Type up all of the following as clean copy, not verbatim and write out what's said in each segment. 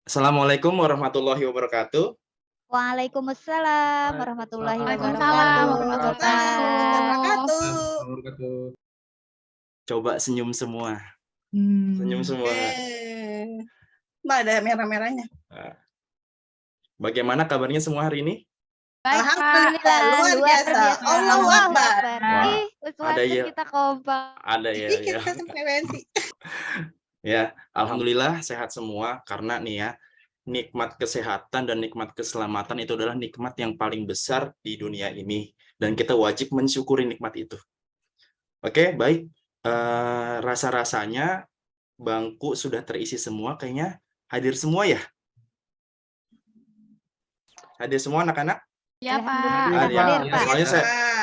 Assalamualaikum warahmatullahi wabarakatuh. Waalaikumsalam warahmatullahi Waalaikumsalam wabarakatuh. Halo, warahmatullahi Kak. wabarakatuh. Coba senyum semua. Senyum semua. Mbak ada merah-merahnya. Nah, bagaimana kabarnya semua hari ini? Baik, Pak. Alhamdulillah, Luar biasa. Allahu Akbar. Wah, Ih, ada Uswatun ya. kita kompak. Ada ya. Sedikit frekuensi. Ya, alhamdulillah sehat semua karena nih ya, nikmat kesehatan dan nikmat keselamatan itu adalah nikmat yang paling besar di dunia ini dan kita wajib mensyukuri nikmat itu. Oke, baik. Rasa-rasanya bangku sudah terisi semua, kayaknya hadir semua ya? Hadir semua anak-anak? Ya, Pak. Hadir, Pak. Soalnya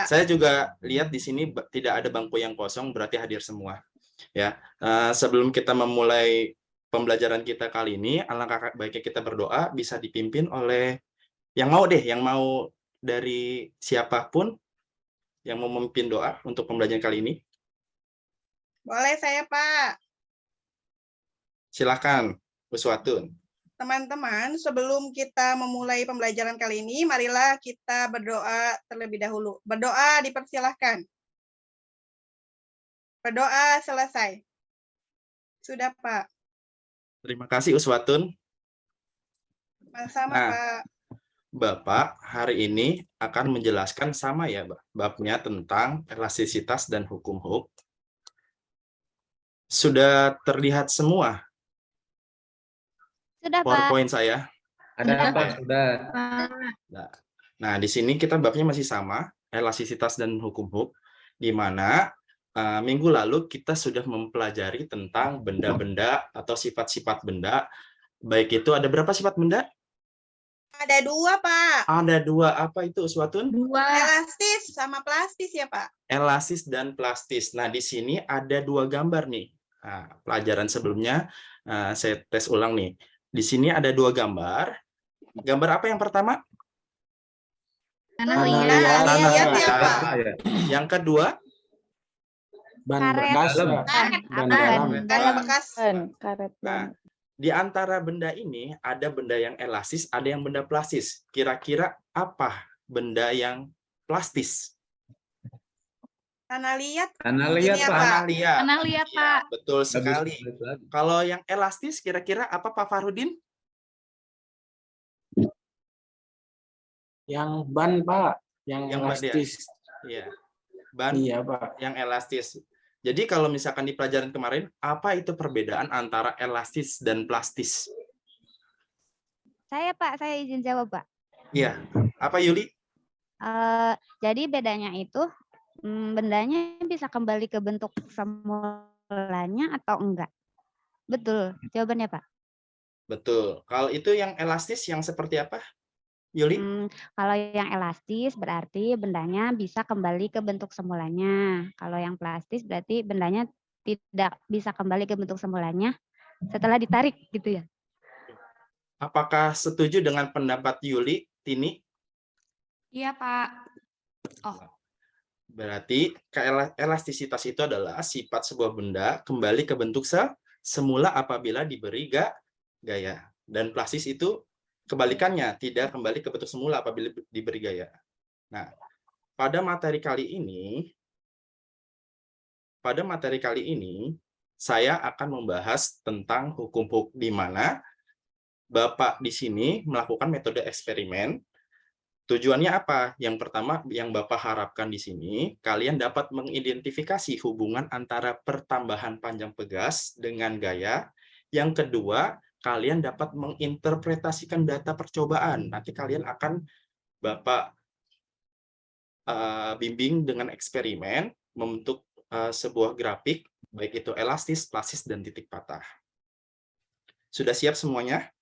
saya juga lihat di sini tidak ada bangku yang kosong, berarti hadir semua. Ya, sebelum kita memulai pembelajaran kita kali ini, alangkah baiknya kita berdoa, bisa dipimpin oleh yang mau dari siapapun yang mau memimpin doa untuk pembelajaran kali ini. Boleh saya, Pak. Silakan, Uswatun. Teman-teman, sebelum kita memulai pembelajaran kali ini, marilah kita berdoa terlebih dahulu. Berdoa dipersilahkan. Berdoa selesai. Sudah, Pak. Terima kasih, Uswatun. Sama-sama, Nah, Pak. Bapak hari ini akan menjelaskan sama ya, babnya tentang elastisitas dan hukum Hooke. Sudah terlihat semua Sudah, Pak. PowerPoint saya? Ada Pak, sudah. Nah, di sini kita babnya masih sama, elastisitas dan hukum Hooke, di mana minggu lalu kita sudah mempelajari tentang benda-benda atau sifat-sifat benda. Baik itu ada berapa sifat benda? Ada 2, Pak. Ada 2, apa itu, Uswatun? 2. Elastis sama plastis ya, Pak. Elastis dan plastis. Nah, di sini ada 2 gambar nih. Nah, pelajaran sebelumnya saya tes ulang nih. Di sini ada 2 gambar. Gambar apa yang pertama? Tanah liat ya, Pak. Yang kedua? Ban Karet. bekas, Karet. ban Dalam. dalam. Karet bekas. Karet. Nah, di antara benda ini ada benda yang elastis, ada yang benda plastis. Kira-kira apa benda yang plastis? Tanah liat. Tanah liat, Ini ya, Pak. Tanah liat. Tanah liat, Iya, Pak. betul sekali. Bagus lagi. Kalau yang elastis kira-kira apa, Pak Farudin? Yang ban, Pak. Yang Yang ban, elastis. Iya. Ban Iya, Pak. yang elastis. Jadi kalau misalkan di pelajaran kemarin, apa itu perbedaan antara elastis dan plastis? Saya, Pak, saya izin jawab, Pak. Iya. Apa, Yuli? Jadi bedanya itu bendanya bisa kembali ke bentuk semulanya atau enggak? Betul jawabannya, Pak. Betul. Kalau itu yang elastis yang seperti apa, Yuli? Kalau yang elastis berarti bendanya bisa kembali ke bentuk semulanya. Kalau yang plastis berarti bendanya tidak bisa kembali ke bentuk semulanya setelah ditarik gitu ya. Apakah setuju dengan pendapat Yuli, Tini? Iya, Pak. Berarti elastisitas itu adalah sifat sebuah benda kembali ke bentuk semula apabila diberi gaya. Dan plastis itu kebalikannya, tidak kembali ke bentuk semula apabila diberi gaya. Nah, pada materi kali ini, saya akan membahas tentang hukum Hooke, di mana Bapak di sini melakukan metode eksperimen. Tujuannya apa? Yang pertama yang Bapak harapkan di sini, kalian dapat mengidentifikasi hubungan antara pertambahan panjang pegas dengan gaya. Yang kedua, kalian dapat menginterpretasikan data percobaan. Nanti kalian akan Bapak bimbing dengan eksperimen, membentuk sebuah grafik, baik itu elastis, plastis, dan titik patah. Sudah siap semuanya?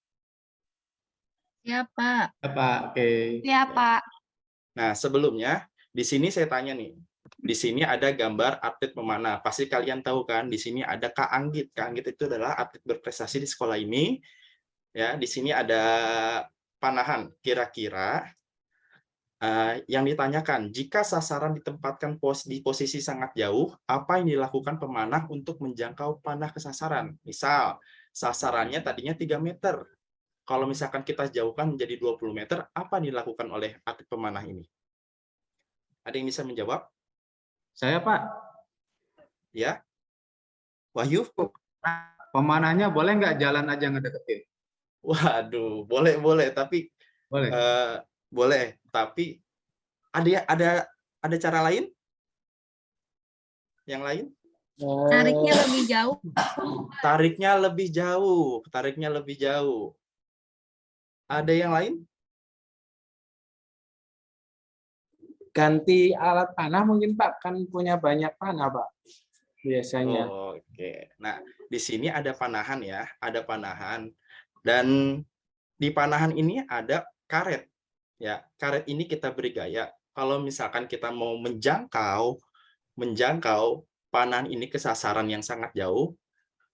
Ya, Pak. Ya, Pak. Oke. Ya, Pak. Nah, sebelumnya di sini saya tanya nih. Di sini ada gambar atlet memanah. Pasti kalian tahu kan, di sini ada Kak Anggit. Kak Anggit itu adalah atlet berprestasi di sekolah ini. Ya, di sini ada panahan. Kira-kira yang ditanyakan, jika sasaran ditempatkan di posisi sangat jauh, apa yang dilakukan pemanah untuk menjangkau panah ke sasaran? Misal, sasarannya tadinya 3 meter. Kalau misalkan kita jauhkan menjadi 20 meter, apa yang dilakukan oleh atlet pemanah ini? Ada yang bisa menjawab? Saya, Pak. Ya? Wahyu? Pemanahnya boleh nggak jalan aja ngedeketin? Waduh, boleh, tapi Boleh. boleh, tapi ada cara lain? Yang lain? Tariknya lebih jauh. Tariknya lebih jauh. Ada yang lain? Ganti alat panah mungkin, Pak. Kan punya banyak panah, Pak. Biasanya. Oke. Nah, di sini ada panahan ya, ada panahan. Dan di panahan ini ada karet. Ya, karet ini kita beri gaya. Kalau misalkan kita mau menjangkau panahan ini ke sasaran yang sangat jauh,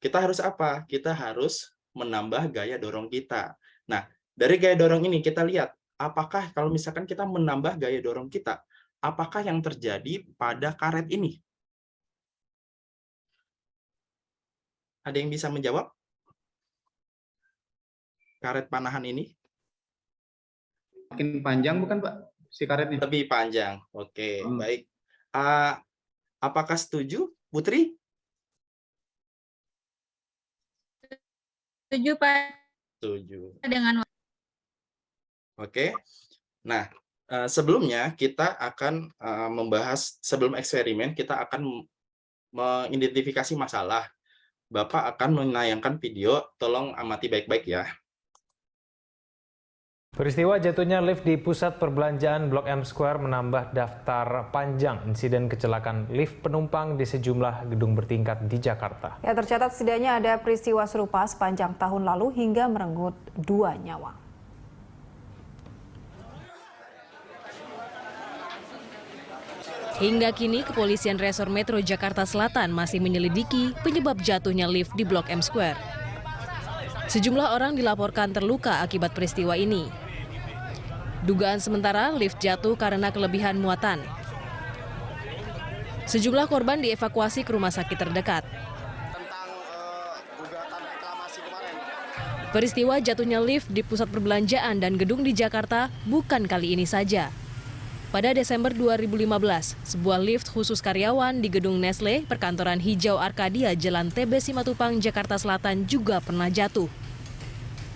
kita harus apa? Kita harus menambah gaya dorong kita. Nah, dari gaya dorong ini kita lihat, apakah kalau misalkan kita menambah gaya dorong kita, apakah yang terjadi pada karet ini? Ada yang bisa menjawab? Karet panahan ini? Makin panjang bukan, Pak? Si karetnya. Lebih panjang. Oke, baik. Apakah setuju, Putri? Setuju, Pak. Setuju. Dengan Oke. Nah, sebelumnya kita akan membahas, sebelum eksperimen, kita akan mengidentifikasi masalah. Bapak akan menayangkan video, tolong amati baik-baik ya. Peristiwa jatuhnya lift di pusat perbelanjaan Blok M Square menambah daftar panjang insiden kecelakaan lift penumpang di sejumlah gedung bertingkat di Jakarta. Ya, tercatat setidaknya ada peristiwa serupa sepanjang tahun lalu hingga merenggut 2 nyawa. Hingga kini, Kepolisian Resor Metro Jakarta Selatan masih menyelidiki penyebab jatuhnya lift di Blok M Square. Sejumlah orang dilaporkan terluka akibat peristiwa ini. Dugaan sementara, lift jatuh karena kelebihan muatan. Sejumlah korban dievakuasi ke rumah sakit terdekat. Peristiwa jatuhnya lift di pusat perbelanjaan dan gedung di Jakarta bukan kali ini saja. Pada Desember 2015, sebuah lift khusus karyawan di gedung Nestle, perkantoran Hijau Arkadia, Jalan TB Simatupang, Jakarta Selatan juga pernah jatuh.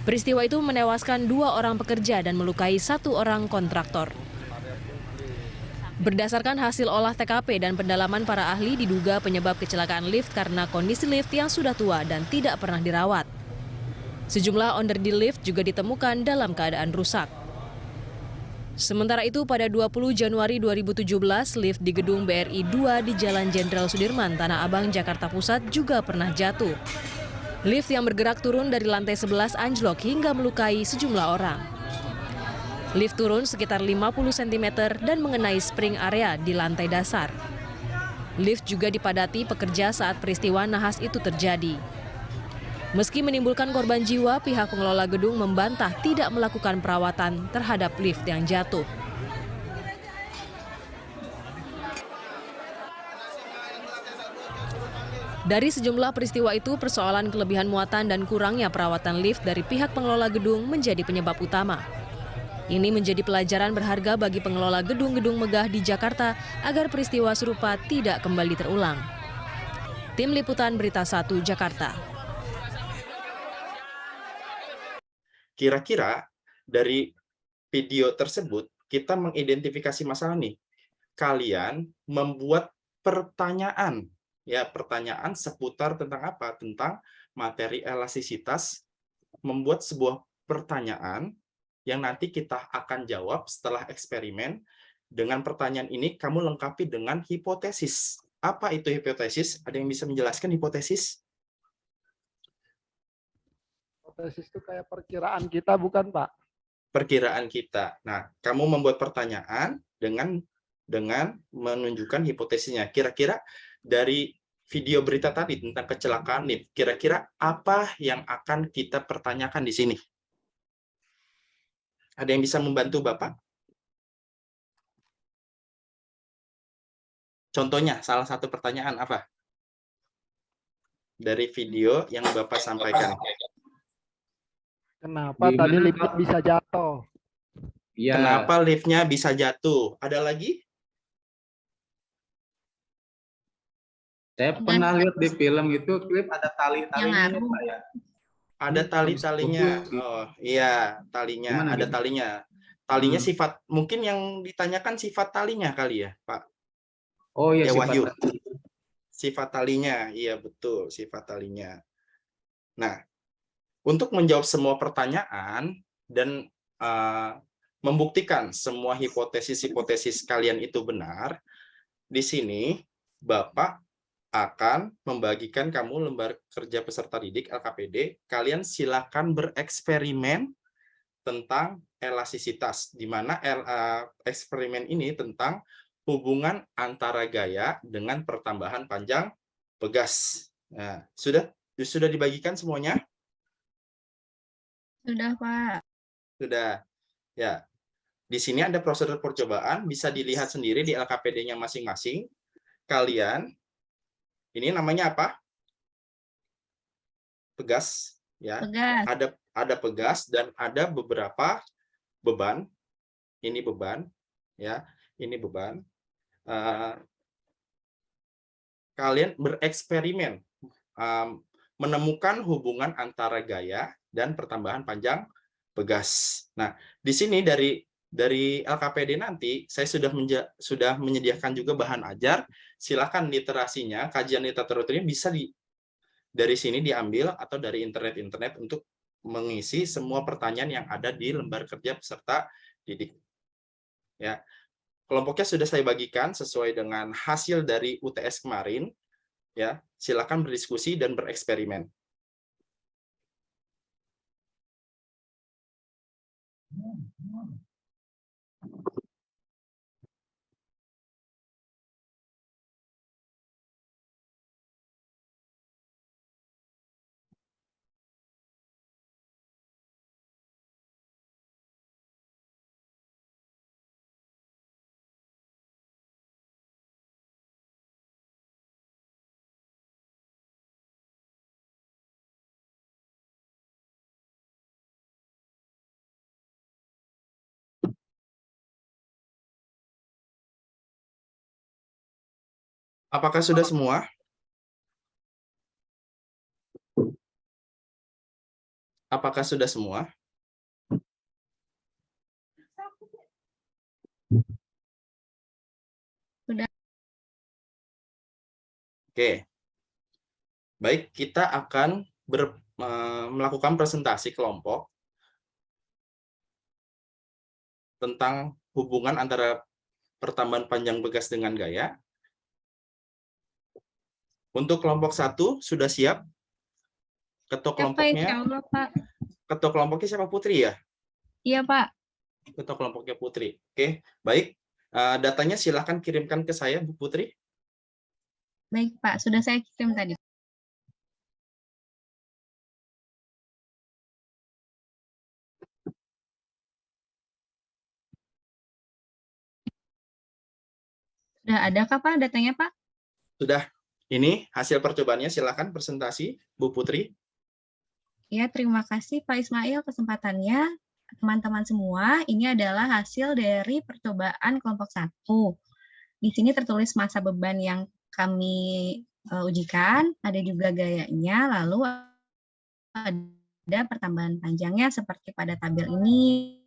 Peristiwa itu menewaskan 2 orang pekerja dan melukai 1 orang kontraktor. Berdasarkan hasil olah TKP dan pendalaman para ahli, diduga penyebab kecelakaan lift karena kondisi lift yang sudah tua dan tidak pernah dirawat. Sejumlah onder di lift juga ditemukan dalam keadaan rusak. Sementara itu, pada 20 Januari 2017, lift di gedung BRI 2 di Jalan Jenderal Sudirman, Tanah Abang, Jakarta Pusat juga pernah jatuh. Lift yang bergerak turun dari lantai 11 anjlok hingga melukai sejumlah orang. Lift turun sekitar 50 cm dan mengenai spring area di lantai dasar. Lift juga dipadati pekerja saat peristiwa nahas itu terjadi. Meski menimbulkan korban jiwa, pihak pengelola gedung membantah tidak melakukan perawatan terhadap lift yang jatuh. Dari sejumlah peristiwa itu, persoalan kelebihan muatan dan kurangnya perawatan lift dari pihak pengelola gedung menjadi penyebab utama. Ini menjadi pelajaran berharga bagi pengelola gedung-gedung megah di Jakarta agar peristiwa serupa tidak kembali terulang. Tim Liputan Berita 1 Jakarta. Kira-kira dari video tersebut kita mengidentifikasi masalah nih. Kalian membuat pertanyaan, ya pertanyaan seputar tentang apa? Tentang materi elastisitas, membuat sebuah pertanyaan yang nanti kita akan jawab setelah eksperimen. Dengan pertanyaan ini kamu lengkapi dengan hipotesis. Apa itu hipotesis? Ada yang bisa menjelaskan hipotesis? Hipotesis itu kayak perkiraan kita, bukan, Pak? Perkiraan kita. Nah, kamu membuat pertanyaan dengan menunjukkan hipotesisnya. Kira-kira dari video berita tadi tentang kecelakaan lift, kira-kira apa yang akan kita pertanyakan di sini? Ada yang bisa membantu Bapak? Contohnya, salah satu pertanyaan apa? Dari video yang Bapak sampaikan. Kenapa tadi Gimana, liftnya Pak? bisa jatuh? Iya. Kenapa liftnya bisa jatuh? Ada lagi? Saya pernah lihat di film itu klip ada tali-talinya ngaruh. Pak ya. Ada Ini tali-talinya. putus, gitu. Oh, iya, talinya. Gimana Ada gitu? talinya. Talinya Hmm. sifat, mungkin yang ditanyakan sifat talinya kali ya, Pak. Oh iya, Ya, sifat Wahyu. tali. Sifat talinya, iya betul, sifat talinya. Nah, untuk menjawab semua pertanyaan dan membuktikan semua hipotesis-hipotesis kalian itu benar, di sini Bapak akan membagikan kamu lembar kerja peserta didik LKPD. Kalian silakan bereksperimen tentang elastisitas, di mana eksperimen ini tentang hubungan antara gaya dengan pertambahan panjang pegas. Nah, sudah dibagikan semuanya? Sudah, Pak. Sudah. Ya. Di sini ada prosedur percobaan, bisa dilihat sendiri di LKPD-nya masing-masing. Kalian, ini namanya apa? Pegas, ya. Pegas. Ada pegas dan ada beberapa beban. Ini beban, ya. Ini beban. Kalian bereksperimen menemukan hubungan antara gaya dan pertambahan panjang pegas. Nah, di sini dari LKPD nanti saya sudah menyediakan juga bahan ajar. Silakan literasinya, kajian literaturnya bisa dari sini diambil atau dari internet untuk mengisi semua pertanyaan yang ada di lembar kerja peserta didik. Ya. Kelompoknya sudah saya bagikan sesuai dengan hasil dari UTS kemarin. Ya, silakan berdiskusi dan bereksperimen. Apakah sudah semua? Apakah sudah semua? Sudah. Oke. Baik, kita akan melakukan presentasi kelompok tentang hubungan antara pertambahan panjang pegas dengan gaya. Untuk kelompok 1 sudah siap? Ketua kelompoknya? Allah, Pak. Ketua kelompoknya siapa? Putri ya? Iya, Pak. Ketua kelompoknya Putri. Oke, baik. Datanya silakan kirimkan ke saya, Bu Putri. Baik, Pak. Sudah saya kirim tadi. Sudah adakah, Pak, datanya, Pak? Sudah. Ini hasil percobaannya, silakan presentasi, Bu Putri. Ya, terima kasih Pak Ismail kesempatannya. Teman-teman semua, ini adalah hasil dari percobaan kelompok 1. Di sini tertulis masa beban yang kami ujikan, ada juga gayanya, lalu ada pertambahan panjangnya seperti pada tabel ini.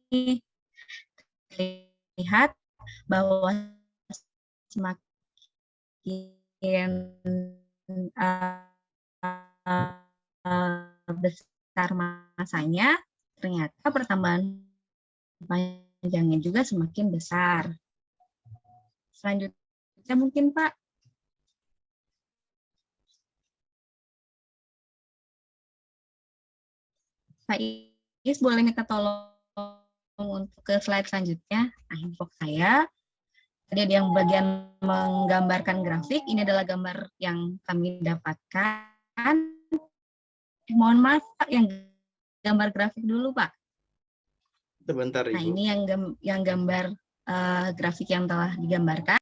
Lihat bahwa semakin besar masanya, ternyata pertambahan panjangnya juga semakin besar. Selanjutnya mungkin Pak. Pak Is boleh minta tolong untuk ke slide selanjutnya. Nah, info saya. Tadi ada yang bagian menggambarkan grafik. Ini adalah gambar yang kami dapatkan. Mohon maaf Pak, yang gambar grafik dulu Pak. Sebentar Ibu. Nah, ini yang gambar grafik yang telah digambarkan.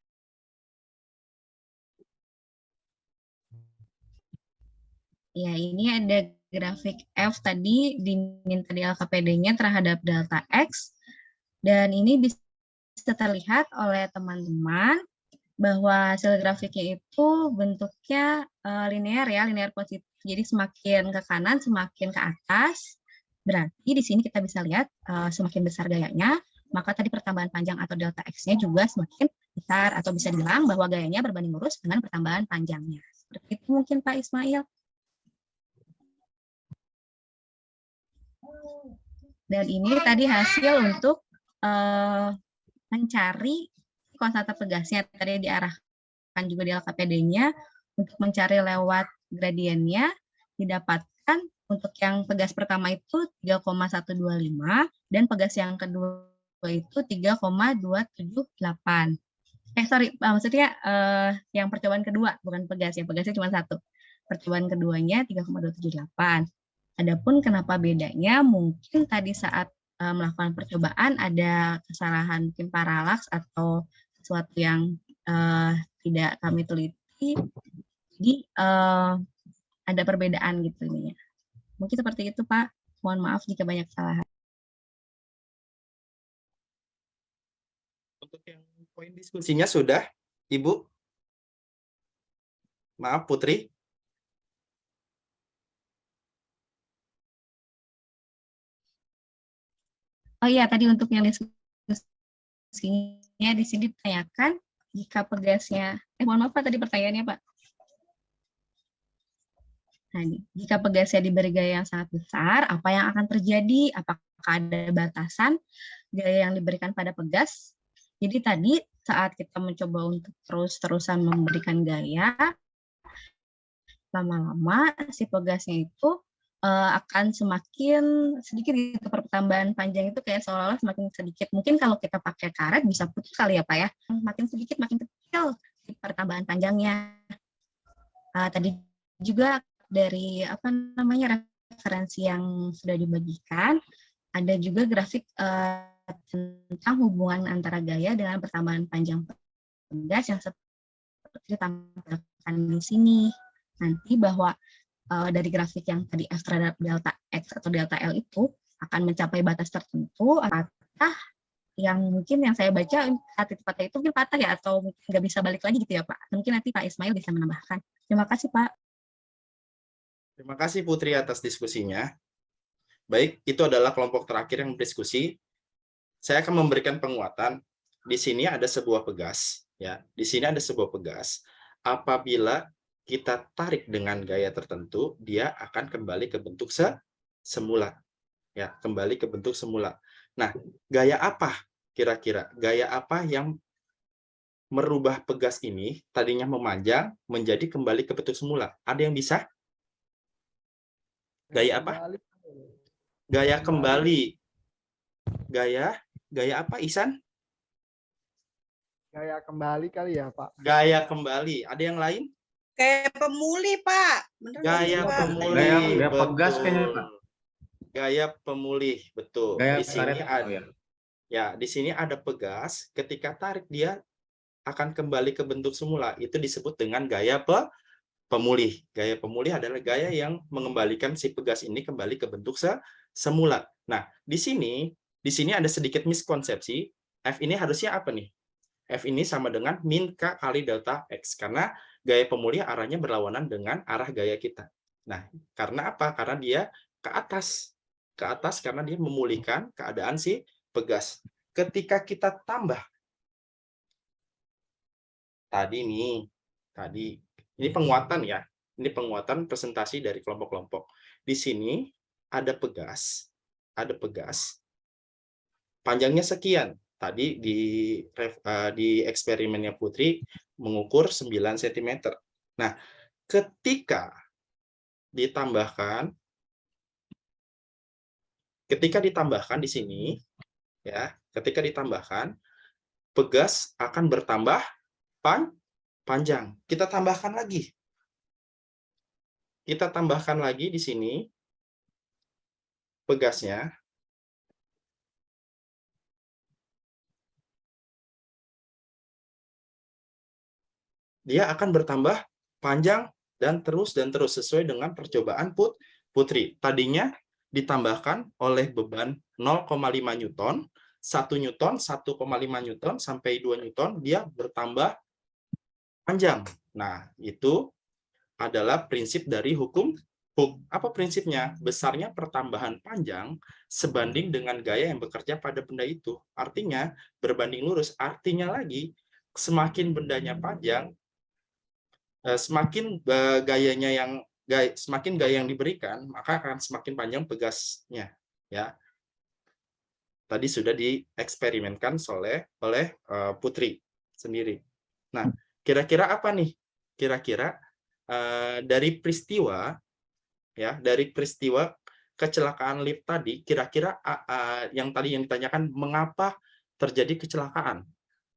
Ya, ini ada grafik F tadi diminta di LKPD-nya terhadap delta X, dan ini bisa terlihat oleh teman-teman bahwa hasil grafiknya itu bentuknya linear ya, linear positif. Jadi semakin ke kanan, semakin ke atas. Berarti di sini kita bisa lihat semakin besar gayanya, maka tadi pertambahan panjang atau delta X-nya juga semakin besar, atau bisa dibilang bahwa gayanya berbanding lurus dengan pertambahan panjangnya. Seperti itu mungkin Pak Ismail. Dan ini tadi hasil untuk mencari konstanta pegasnya. Tadi diarahkan juga di LKPD-nya untuk mencari lewat gradiennya, didapatkan untuk yang pegas pertama itu 3,125 dan pegas yang kedua itu 3,278. Maksudnya yang percobaan kedua, bukan pegas, yang pegasnya cuma satu. Percobaan keduanya 3,278. Adapun kenapa bedanya, mungkin tadi saat melakukan percobaan ada kesalahan mungkin paralaks atau sesuatu yang tidak kami teliti, jadi ada perbedaan gitu ini ya. Mungkin seperti itu Pak. Mohon maaf jika banyak kesalahan. Untuk yang poin diskusinya sudah, Ibu? Maaf, Putri. Oh iya, tadi untuk yang diskusinya di sini ditanyakan jika pegasnya, mohon maaf Pak, tadi pertanyaannya Pak. Nah, jika pegasnya diberi gaya yang sangat besar, apa yang akan terjadi? Apakah ada batasan gaya yang diberikan pada pegas? Jadi tadi saat kita mencoba untuk terus-terusan memberikan gaya, lama-lama si pegasnya itu akan semakin sedikit gitu, pertambahan panjang itu kayak seolah-olah semakin sedikit. Mungkin kalau kita pakai karet bisa putus kali ya Pak ya, makin sedikit makin kecil pertambahan panjangnya. Tadi juga dari referensi yang sudah dibagikan, ada juga grafik tentang hubungan antara gaya dengan pertambahan panjang pegas yang seperti ditampilkan di sini. Nanti bahwa dari grafik yang tadi F terhadap delta X atau delta L itu akan mencapai batas tertentu, apakah yang mungkin yang saya baca saat itu patah itu mungkin patah ya, atau mungkin nggak bisa balik lagi gitu ya Pak. Mungkin nanti Pak Ismail bisa menambahkan. Terima kasih Pak. Terima kasih Putri atas diskusinya. Baik, itu adalah kelompok terakhir yang berdiskusi. Saya akan memberikan penguatan. Di sini ada sebuah pegas, ya. Di sini ada sebuah pegas. Apabila kita tarik dengan gaya tertentu, dia akan kembali ke bentuk semula. Ya, kembali ke bentuk semula. Nah, gaya apa kira-kira? Gaya apa yang merubah pegas ini tadinya memanjang menjadi kembali ke bentuk semula? Ada yang bisa? Gaya apa? Gaya kembali. Gaya apa, Ihsan? Gaya kembali kali ya, Pak. Gaya kembali. Ada yang lain? Kayak pemulih, Pak. Bener Gaya Pak? pemulih. Gaya pegas kayaknya, Pak. Gaya pemulih, betul. Gaya Di sini karet, ada, ya. ya, di sini ada pegas. Ketika tarik dia akan kembali ke bentuk semula. Itu disebut dengan gaya pemulih. Gaya pemulih adalah gaya yang mengembalikan si pegas ini kembali ke bentuk semula. Nah, di sini ada sedikit miskonsepsi. F ini harusnya apa nih? F ini sama dengan min K kali delta X. Karena gaya pemulih arahnya berlawanan dengan arah gaya kita. Nah, karena apa? Karena dia ke atas. Ke atas karena dia memulihkan keadaan si pegas. Ketika kita tambah. Ini penguatan ya. Ini penguatan presentasi dari kelompok-kelompok. Di sini ada pegas. Panjangnya sekian. Tadi di eksperimennya Putri mengukur 9 cm. Nah, ketika ditambahkan di sini ya, ketika ditambahkan pegas akan bertambah panjang. Kita tambahkan lagi. Di sini pegasnya. Dia akan bertambah panjang dan terus sesuai dengan percobaan Putri. Tadinya ditambahkan oleh beban 0,5 Newton, 1 Newton, 1,5 Newton, sampai 2 Newton, dia bertambah panjang. Nah, itu adalah prinsip dari hukum Hooke. Apa prinsipnya? Besarnya pertambahan panjang sebanding dengan gaya yang bekerja pada benda itu. Artinya, berbanding lurus. Artinya lagi, semakin bendanya panjang, semakin semakin gaya yang diberikan, maka akan semakin panjang pegasnya. Ya, tadi sudah dieksperimenkan oleh Putri sendiri. Nah, kira-kira apa nih? Kira-kira dari peristiwa kecelakaan lift tadi, kira-kira yang tadi yang ditanyakan mengapa terjadi kecelakaan,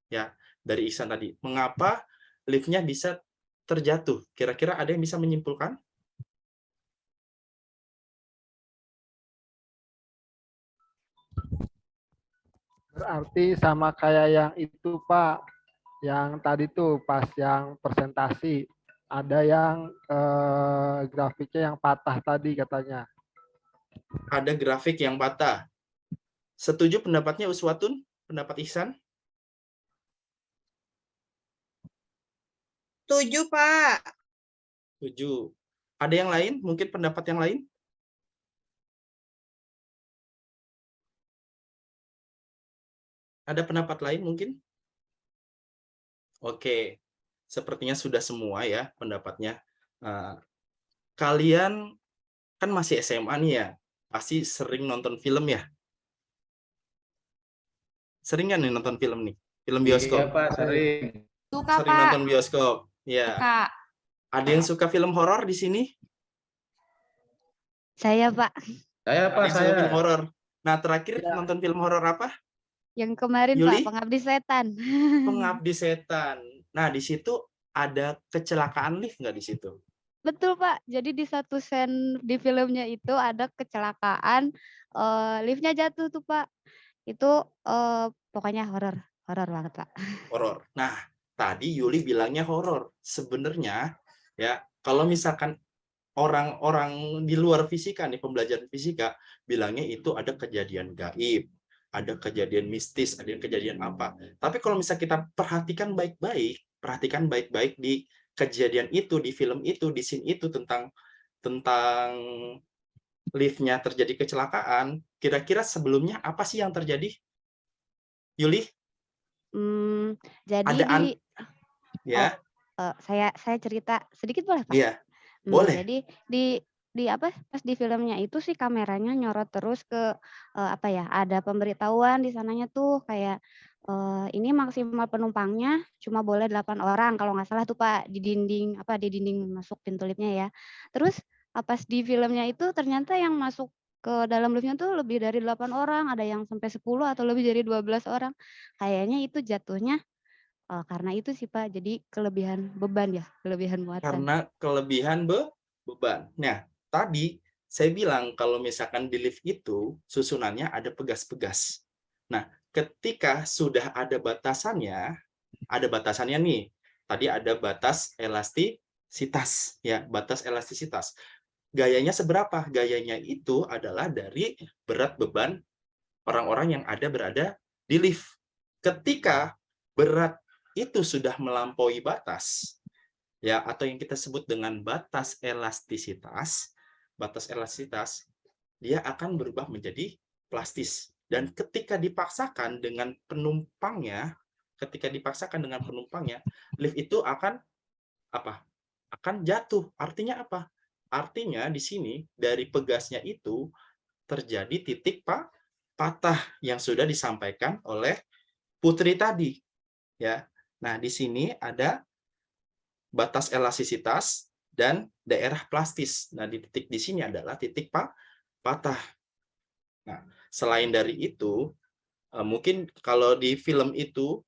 ya, dari Ihsan tadi, mengapa liftnya bisa terjatuh? Kira-kira ada yang bisa menyimpulkan? Berarti sama kayak yang itu Pak, yang tadi tuh pas yang presentasi, ada yang grafiknya yang patah tadi katanya. Ada grafik yang patah. Setuju pendapatnya Uswatun? Pendapat Ihsan? Setuju, Pak. Setuju. Ada yang lain? Mungkin pendapat yang lain? Ada pendapat lain mungkin? Oke, sepertinya sudah semua ya pendapatnya. Kalian kan masih SMA nih ya, pasti sering nonton film ya? Sering kan nih nonton film nih? Film bioskop? Iya Pak, sering. Suka, Sering Pak. nonton bioskop? Ya. Suka. Ada yang suka film horor di sini? Saya, Pak. Saya Ada Pak, yang suka saya. film horor? Nah, terakhir nonton film horor apa? Yang kemarin, Yuli? Pak, Pengabdi Setan. Pengabdi Setan. Nah, di situ ada kecelakaan lift nggak di situ? Betul, Pak. Jadi di satu scene di filmnya itu ada kecelakaan, liftnya jatuh tuh, Pak. Itu pokoknya horor banget, Pak. Horor. Nah, tadi Yuli bilangnya horor. Sebenarnya ya, kalau misalkan orang-orang di luar fisika nih, pembelajaran fisika, bilangnya itu ada kejadian gaib, ada kejadian mistis, ada kejadian apa. Tapi kalau misalnya kita perhatikan baik-baik di kejadian itu, di film itu, di scene itu tentang liftnya terjadi kecelakaan, kira-kira sebelumnya apa sih yang terjadi? Yuli? Jadi ya. Saya cerita sedikit boleh, Pak? Iya, boleh. Jadi pas di filmnya itu sih kameranya nyorot terus ke ada pemberitahuan di sananya tuh kayak ini maksimal penumpangnya cuma boleh 8 orang kalau nggak salah tuh, Pak, di dinding masuk pintu liftnya ya. Terus pas di filmnya itu ternyata yang masuk ke dalam liftnya tuh lebih dari 8 orang, ada yang sampai 10 atau lebih dari 12 orang. Kayaknya itu jatuhnya karena itu sih, Pak, jadi kelebihan beban ya, kelebihan muatan. Karena kelebihan beban. Nah, tadi saya bilang kalau misalkan di lift itu susunannya ada pegas-pegas. Nah, ketika sudah ada batasannya nih. Tadi ada batas elastisitas, ya, batas elastisitas. Gayanya seberapa? Gayanya itu adalah dari berat beban orang-orang yang berada di lift. Ketika berat itu sudah melampaui batas, ya, atau yang kita sebut dengan batas elastisitas, dia akan berubah menjadi plastis. Dan ketika dipaksakan dengan penumpangnya, lift itu akan jatuh. Artinya apa? Artinya di sini dari pegasnya itu terjadi titik patah yang sudah disampaikan oleh Putri tadi, ya. Nah, di sini ada batas elastisitas dan daerah plastis. Nah, di titik di sini adalah titik patah. Nah, selain dari itu, mungkin kalau di film itu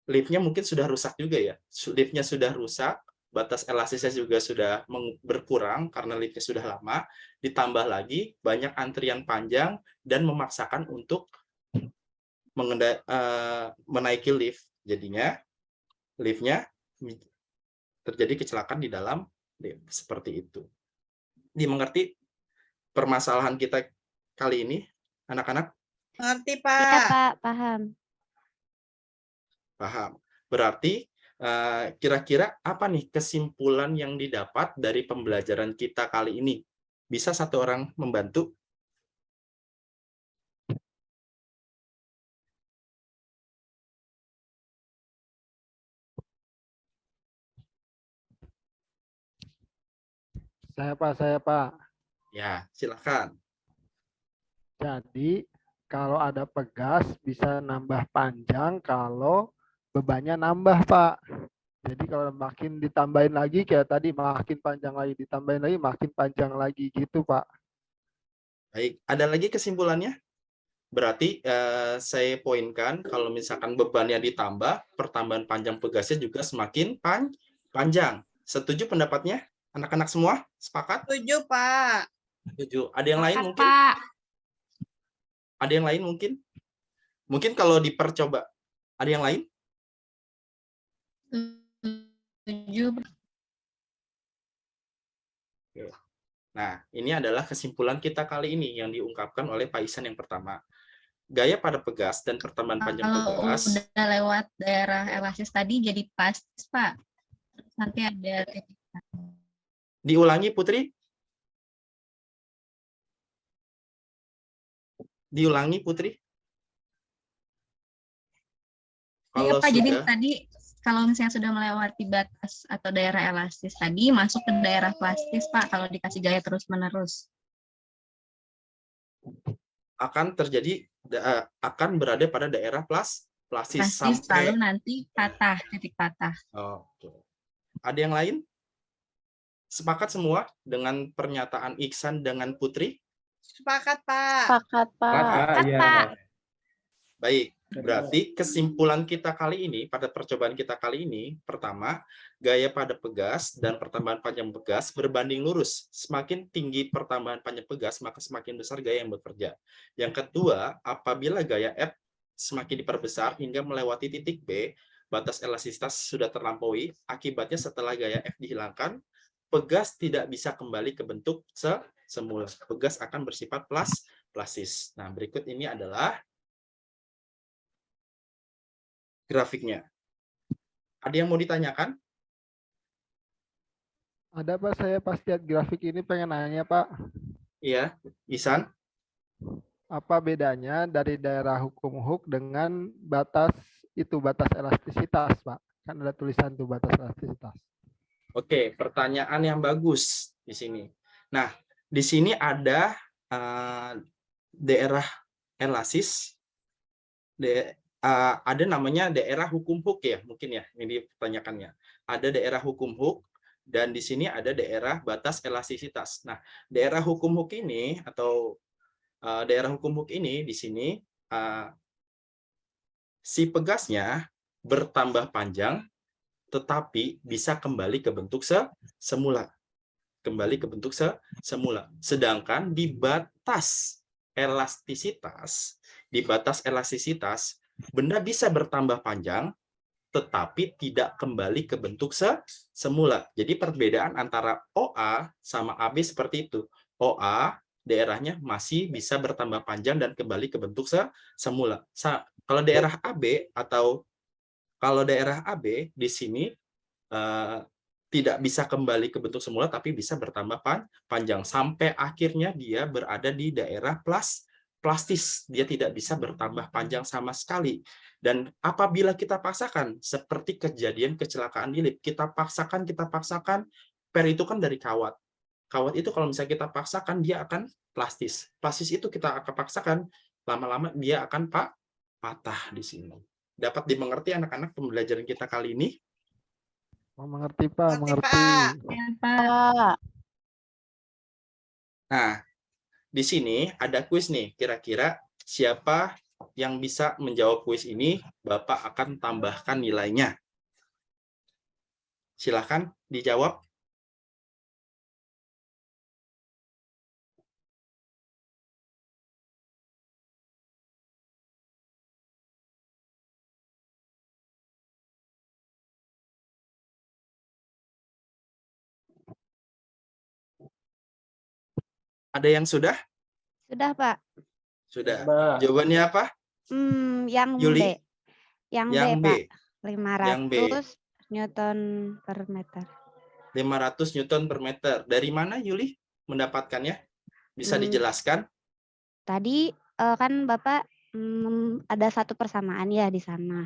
liftnya mungkin sudah rusak juga ya. Liftnya sudah rusak, batas elastisnya juga sudah berkurang karena liftnya sudah lama. Ditambah lagi banyak antrian panjang dan memaksakan untuk menaiki lift. Jadinya liftnya terjadi kecelakaan di dalam lift seperti itu. Dimengerti permasalahan kita kali ini, anak-anak? Ngerti, Iya, Pak. Pak, paham. Paham. Berarti kira-kira apa nih kesimpulan yang didapat dari pembelajaran kita kali ini? Bisa satu orang membantu? Saya Pak. Ya, silakan. Jadi kalau ada pegas bisa nambah panjang kalau bebannya nambah, Pak. Jadi kalau makin ditambahin lagi kayak tadi makin panjang lagi, ditambahin lagi makin panjang lagi gitu, Pak. Baik, ada lagi kesimpulannya? Berarti saya poinkan kalau misalkan bebannya ditambah, pertambahan panjang pegasnya juga semakin panjang. Setuju pendapatnya? Anak-anak semua sepakat? Setuju, Pak. Setuju. Ada yang lain mungkin? Pak. Ada yang lain mungkin? Mungkin kalau dipercoba. Ada yang lain? Setuju. Nah, ini adalah kesimpulan kita kali ini yang diungkapkan oleh Pak Isan yang pertama. Gaya pada pegas dan pertambahan panjang Kalau pegas. udah lewat daerah elastis tadi jadi plastis, Pak. Nanti ada titik. Diulangi, Putri. Diulangi, Putri. Iya, Kalau Pak. Jadi sudah, tadi kalau misalnya sudah melewati batas atau daerah elastis tadi masuk ke daerah plastis, Pak, kalau dikasih gaya terus-menerus. akan terjadi, akan berada pada daerah plastis Plastis sampai. lalu nanti patah, titik patah. Oke. Ada yang lain? Sepakat semua dengan pernyataan Iksan dengan Putri? Sepakat, Pak. Sepakat, Pak. Pak, ya. Pak. Baik, berarti kesimpulan kita kali ini, pada percobaan kita kali ini, pertama, gaya pada pegas dan pertambahan panjang pegas berbanding lurus. Semakin tinggi pertambahan panjang pegas, maka semakin besar gaya yang bekerja. Yang kedua, apabila gaya F semakin diperbesar hingga melewati titik B, batas elastisitas sudah terlampaui, akibatnya setelah gaya F dihilangkan, pegas tidak bisa kembali ke bentuk semula. Pegas akan bersifat plastis. Nah, berikut ini adalah grafiknya. Ada yang mau ditanyakan? Ada, Pak, saya pas lihat grafik ini pengen nanya, Pak. Iya, Isan. Apa bedanya dari daerah hukum Hooke dengan batas elastisitas, Pak? Kan ada tulisan tuh batas elastisitas. Oke, pertanyaan yang bagus di sini. Nah, di sini ada daerah elastis, ada namanya daerah hukum Hooke ya, mungkin ya, ini pertanyaannya. Ada daerah hukum Hooke, dan di sini ada daerah batas elastisitas. Nah, daerah hukum Hooke ini, atau daerah hukum Hooke ini, di sini si pegasnya bertambah panjang, tetapi bisa kembali ke bentuk semula. Kembali ke bentuk semula. Sedangkan di batas elastisitas, benda bisa bertambah panjang, tetapi tidak kembali ke bentuk semula. Jadi perbedaan antara OA sama AB seperti itu. OA daerahnya masih bisa bertambah panjang dan kembali ke bentuk semula. Kalau daerah AB di sini tidak bisa kembali ke bentuk semula, tapi bisa bertambah panjang sampai akhirnya dia berada di daerah plastis. Dia tidak bisa bertambah panjang sama sekali. Dan apabila kita paksakan, seperti kejadian kecelakaan di lift, kita paksakan, per itu kan dari kawat. Kawat itu kalau misalnya kita paksakan, dia akan plastis. Plastis itu kita akan paksakan, lama-lama dia akan patah di sini. Dapat dimengerti anak-anak pembelajaran kita kali ini? Mengerti, Pak, mengerti. Pak. Nah, di sini ada kuis nih. Kira-kira siapa yang bisa menjawab kuis ini, Bapak akan tambahkan nilainya. Silakan dijawab. Ada yang sudah? Sudah, Pak. Sudah. Coba. Jawabannya apa? Yang Yuli? B. Yang B, Yang B. Pak. Yang B. 500 Newton per meter. 500 Newton per meter. Dari mana Yuli mendapatkannya? Bisa dijelaskan? Tadi kan Bapak ada satu persamaan ya di sana.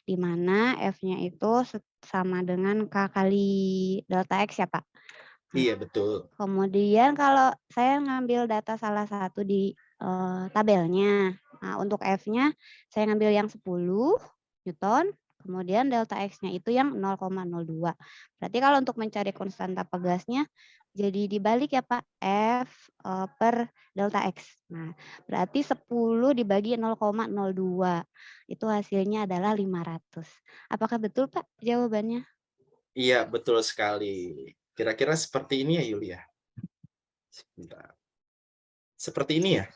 Di mana F-nya itu sama dengan K kali delta X ya, Pak. Iya, betul. Kemudian kalau saya ngambil data salah satu di tabelnya. Nah, untuk F-nya saya ngambil yang 10 Newton, kemudian delta X-nya itu yang 0,02. Berarti kalau untuk mencari konstanta pegasnya jadi dibalik ya Pak, F per delta X. Nah, berarti 10 dibagi 0,02. Itu hasilnya adalah 500. Apakah betul Pak jawabannya? Iya, betul sekali. Kira-kira seperti ini ya Yulia. Sebentar. Seperti ini ya.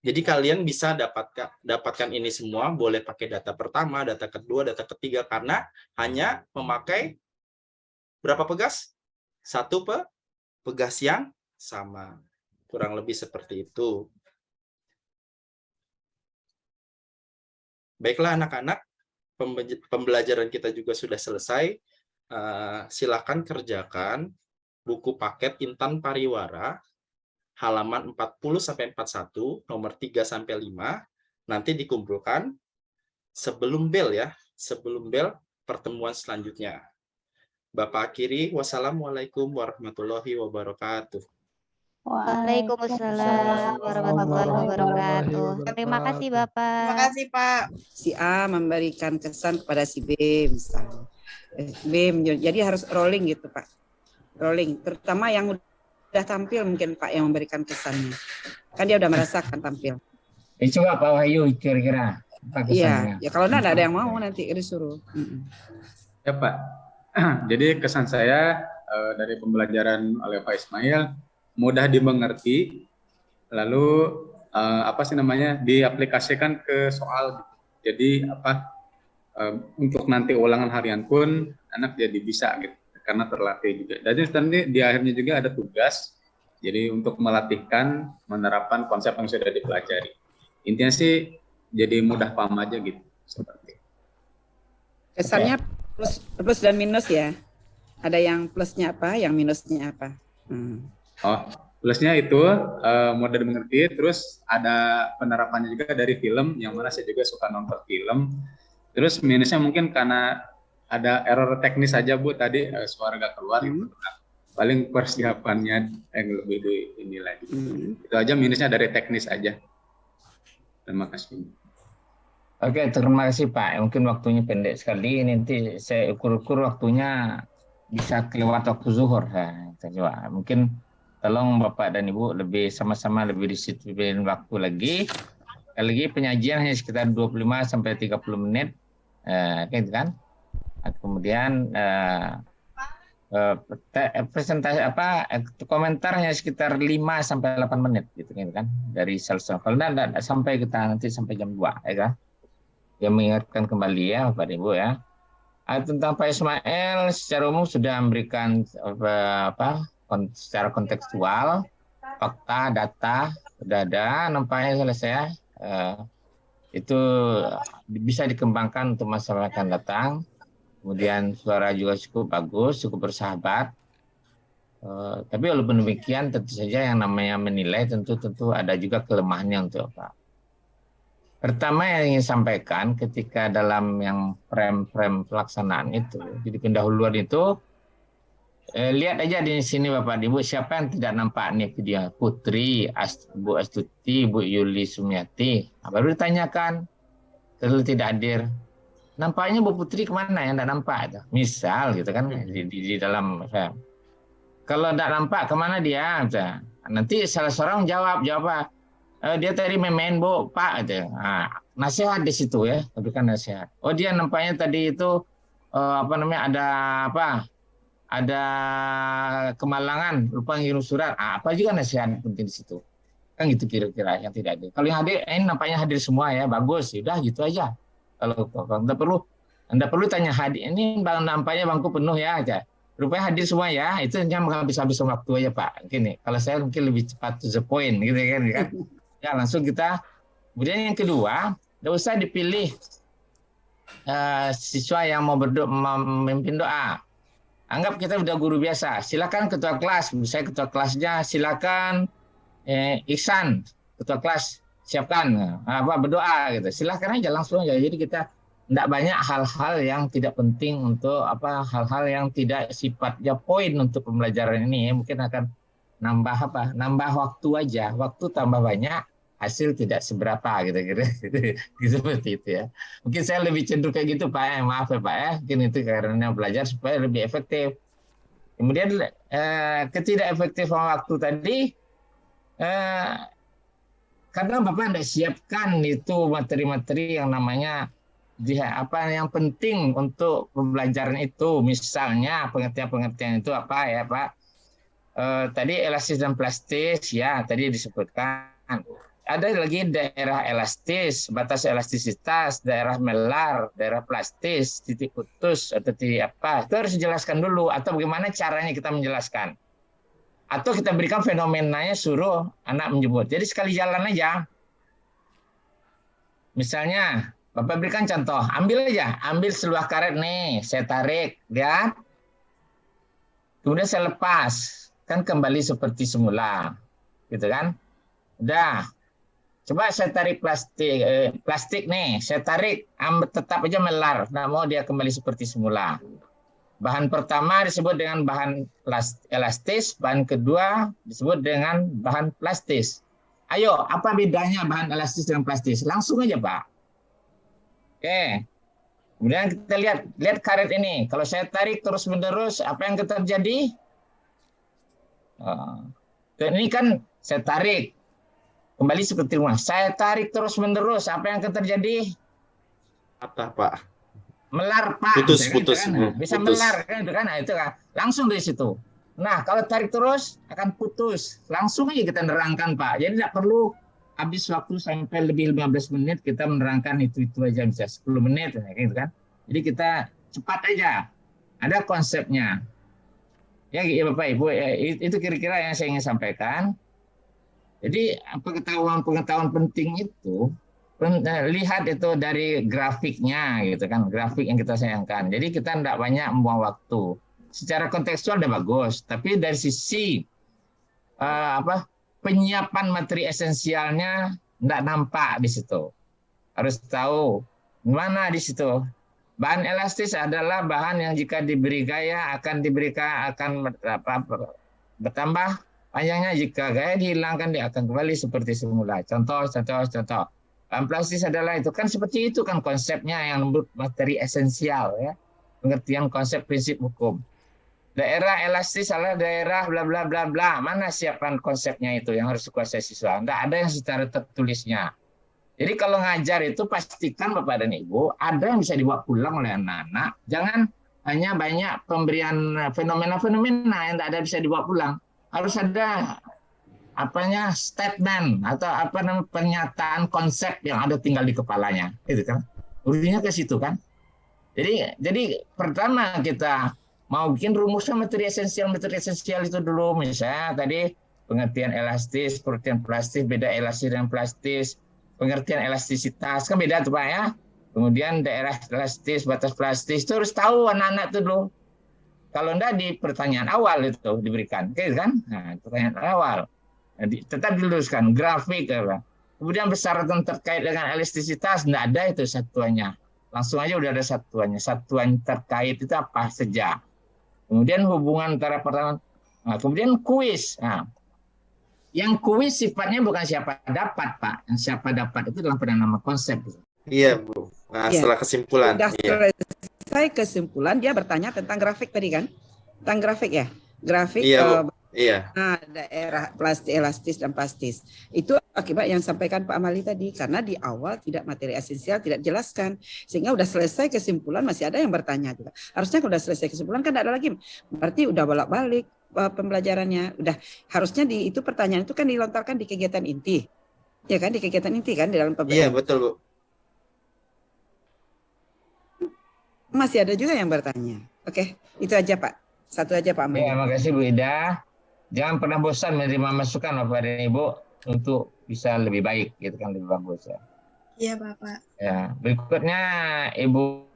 Jadi kalian bisa dapatkan ini semua, boleh pakai data pertama, data kedua, data ketiga, karena hanya memakai berapa pegas? Satu pegas yang sama. Kurang lebih seperti itu. Baiklah anak-anak, pembelajaran kita juga sudah selesai. Silakan kerjakan buku paket Intan Pariwara halaman 40-41 nomor 3-5 nanti dikumpulkan sebelum bel ya, sebelum bel pertemuan selanjutnya. Bapak akhiri, wassalamualaikum warahmatullahi wabarakatuh. Waalaikumsalam warahmatullahi wabarakatuh. Terima kasih Bapak. Terima kasih Pak. Si A memberikan kesan kepada si B misalnya. B jadi harus rolling gitu Pak. Rolling, terutama yang udah tampil mungkin Pak yang memberikan kesannya. Kan dia udah merasakan tampil. Coba Pak Wahyu kira-kira apa kesannya? Iya, ya kalau enggak ada yang mau nanti disuruh. Ya Pak. Jadi kesan saya dari pembelajaran oleh Pak Ismail mudah dimengerti, lalu diaplikasikan ke soal. Jadi untuk nanti ulangan harian pun anak jadi bisa gitu, karena terlatih juga. Jadi nanti di akhirnya juga ada tugas, jadi untuk melatihkan menerapkan konsep yang sudah dipelajari. Intinya sih jadi mudah paham aja gitu. Seperti. Kesannya plus dan minus ya. Ada yang plusnya apa, yang minusnya apa? Plusnya itu mudah dimengerti, terus ada penerapannya juga dari film, yang mana saya juga suka nonton film. Terus minusnya mungkin karena ada error teknis saja Bu, tadi suara gak keluar gitu. Paling persiapannya yang lebih ini lagi. Itu aja minusnya dari teknis aja. Terima kasih. Oke, terima kasih Pak. Mungkin waktunya pendek sekali, nanti saya ukur-ukur waktunya bisa kelewat waktu zuhur. Coba mungkin tolong Bapak dan Ibu lebih sama-sama lebih disiplin waktu lagi. Sekali lagi penyajian hanya sekitar 25-30 menit, kan? Kemudian presentasi komentarnya sekitar 5-8 menit, gitu kan? Dari selesai. Kalau tidak sampai kita nanti sampai jam 2, ya kan? Yang mengingatkan kembali ya Bapak Ibu ya. Tentang Pak Ismail secara umum sudah memberikan secara kontekstual, fakta, data, sudah ada, nampaknya selesai. Itu bisa dikembangkan untuk masyarakat yang datang. Kemudian suara juga cukup bagus, cukup bersahabat. Tapi walaupun demikian, tentu saja yang namanya menilai tentu ada juga kelemahannya untuk Pak. Pertama yang ingin sampaikan ketika dalam yang frame pelaksanaan itu, jadi pendahuluan itu, lihat aja di sini Bapak Ibu, siapa yang tidak nampak nih video Putri, Bu Astuti, Bu Yuli Sumiati. Baru ditanyakan, terlalu tidak hadir. Nampaknya Bu Putri kemana yang tidak nampak? Itu. Misal gitu kan, di dalam frame. Kalau tidak nampak kemana dia? Nanti salah seorang jawab apa? Dia tadi main Bu, Pak. Nasihat di situ ya, berikan nasihat. Oh dia nampaknya tadi itu ada kemalangan, lupa ngirim surat. Apa juga nasihat penting di situ. Kan gitu kira-kira yang tidak ada. Kalau yang hadir, ini nampaknya hadir semua ya, bagus. Sudah gitu aja. Kalau Anda perlu tanya hadir, ini nampaknya bangku penuh ya aja. rupanya hadir semua ya, itu hanya menghabis-habis waktu aja Pak. Gini, kalau saya mungkin lebih cepat to the point gitu kan. Ya langsung kita. Kemudian yang kedua, tidak usah dipilih siswa yang mau memimpin doa. Anggap kita udah guru biasa, silakan ketua kelas, saya ketua kelasnya, silakan Iksan, ketua kelas, siapkan berdoa gitu. Silakan aja langsung aja. Jadi kita tidak banyak hal-hal yang tidak penting untuk hal-hal yang tidak sifatnya poin untuk pembelajaran ini, mungkin akan nambah waktu aja, waktu tambah banyak, hasil tidak seberapa gitu seperti itu ya. Mungkin saya lebih cenderung kayak gitu Pak, maaf ya Pak ya, mungkin itu karena belajar supaya lebih efektif. Kemudian ketidakefektifan waktu tadi karena Bapak tidak siapkan itu materi-materi yang namanya yang penting untuk pembelajaran itu, misalnya pengertian-pengertian itu apa ya Pak? Tadi elastis dan plastis ya tadi disebutkan. Ada lagi daerah elastis, batas elastisitas, daerah melar, daerah plastis, titik putus atau titik apa? Itu harus dijelaskan dulu atau bagaimana caranya kita menjelaskan. Atau kita berikan fenomenanya suruh anak menyebut. Jadi sekali jalan aja. Misalnya Bapak berikan contoh, ambil seluruh karet nih, saya tarik, lihat. Kemudian saya lepas, kan kembali seperti semula, gitu kan? Udah, coba saya tarik plastik nih, saya tarik, tetap aja melar, nggak mau dia kembali seperti semula. Bahan pertama disebut dengan bahan elastis, bahan kedua disebut dengan bahan plastis. Ayo, apa bedanya bahan elastis dengan plastis? Langsung aja Pak. Oke, kemudian kita lihat karet ini. Kalau saya tarik terus-menerus, apa yang terjadi? Ini kan saya tarik, kembali seperti rumah. Saya tarik terus-menerus, apa yang terjadi? Patah Pak. Melar Pak. Putus. Bisa melar kan? Nah, itu kan langsung dari situ. Nah, kalau tarik terus akan putus. Langsung aja kita nerangkan Pak. Jadi tidak perlu habis waktu sampai lebih 15 menit kita menerangkan itu aja, bisa 10 menit gitu kan. Jadi kita cepat aja. Ada konsepnya. Ya Bapak Ibu, itu kira-kira yang saya ingin sampaikan. Jadi pengetahuan penting itu lihat itu dari grafiknya gitu kan, grafik yang kita sayangkan. Jadi kita tidak banyak membuang waktu. Secara kontekstual udah bagus, tapi dari sisi penyiapan materi esensialnya tidak nampak di situ. Harus tahu mana di situ. Bahan elastis adalah bahan yang jika diberi gaya akan bertambah panjangnya, jika gaya dihilangkan dia akan kembali seperti semula. Contoh. Bahan plastis adalah itu kan seperti itu kan konsepnya yang materi esensial ya. Pengertian konsep prinsip hukum. Daerah elastis adalah daerah bla bla bla bla. Mana siapan konsepnya itu yang harus dikuasai siswa? Tidak ada yang secara tertulisnya. Jadi kalau ngajar itu pastikan Bapak dan Ibu ada yang bisa dibawa pulang oleh anak-anak. Jangan hanya banyak pemberian fenomena-fenomena yang tidak ada bisa dibawa pulang. Harus ada statement atau pernyataan konsep yang ada tinggal di kepalanya. Itu kan. Urutannya ke situ kan. Jadi pertama kita mau bikin rumusnya materi esensial itu dulu. Misalnya tadi pengertian elastis, pengertian plastis, beda elastis dan plastis, pengertian elastisitas, kan beda tuh Pak ya. Kemudian daerah elastis, batas plastis, itu harus tahu anak-anak itu dulu. Kalau enggak di pertanyaan awal itu diberikan, oke kan? Nah, pertanyaan awal. Jadi, tetap diluruskan, grafik. Kemudian persyaratan terkait dengan elastisitas, enggak ada itu satuannya. Langsung aja udah ada satuannya. Satuan terkait itu apa saja. Kemudian hubungan antara pertama, kemudian kuis. Nah, yang kuis sifatnya bukan siapa dapat, Pak. Yang siapa dapat itu dalam nama konsep. Iya, Bu. Nah, setelah kesimpulan. Sudah selesai kesimpulan, dia bertanya tentang grafik tadi kan? Tentang grafik ya? Grafik daerah plastis, elastis, dan plastis. Itu akibat yang sampaikan Pak Amali tadi. Karena di awal tidak materi esensial, tidak jelaskan. Sehingga udah selesai kesimpulan, masih ada yang bertanya juga. Harusnya kalau udah selesai kesimpulan kan tidak ada lagi. Berarti udah bolak-balik pembelajarannya. Udah harusnya itu pertanyaan itu kan dilontarkan di kegiatan inti. Ya kan, di kegiatan inti kan di dalam pembelajaran. Iya, betul, Bu. Masih ada juga yang bertanya. Oke, itu aja Pak. Satu aja Pak Ahmad. Ya, makasih Bu Ida. Jangan pernah bosan menerima masukan Bapak dan Ibu untuk bisa lebih baik, gitu kan, lebih bagus ya. Iya Bapak. Ya, berikutnya Ibu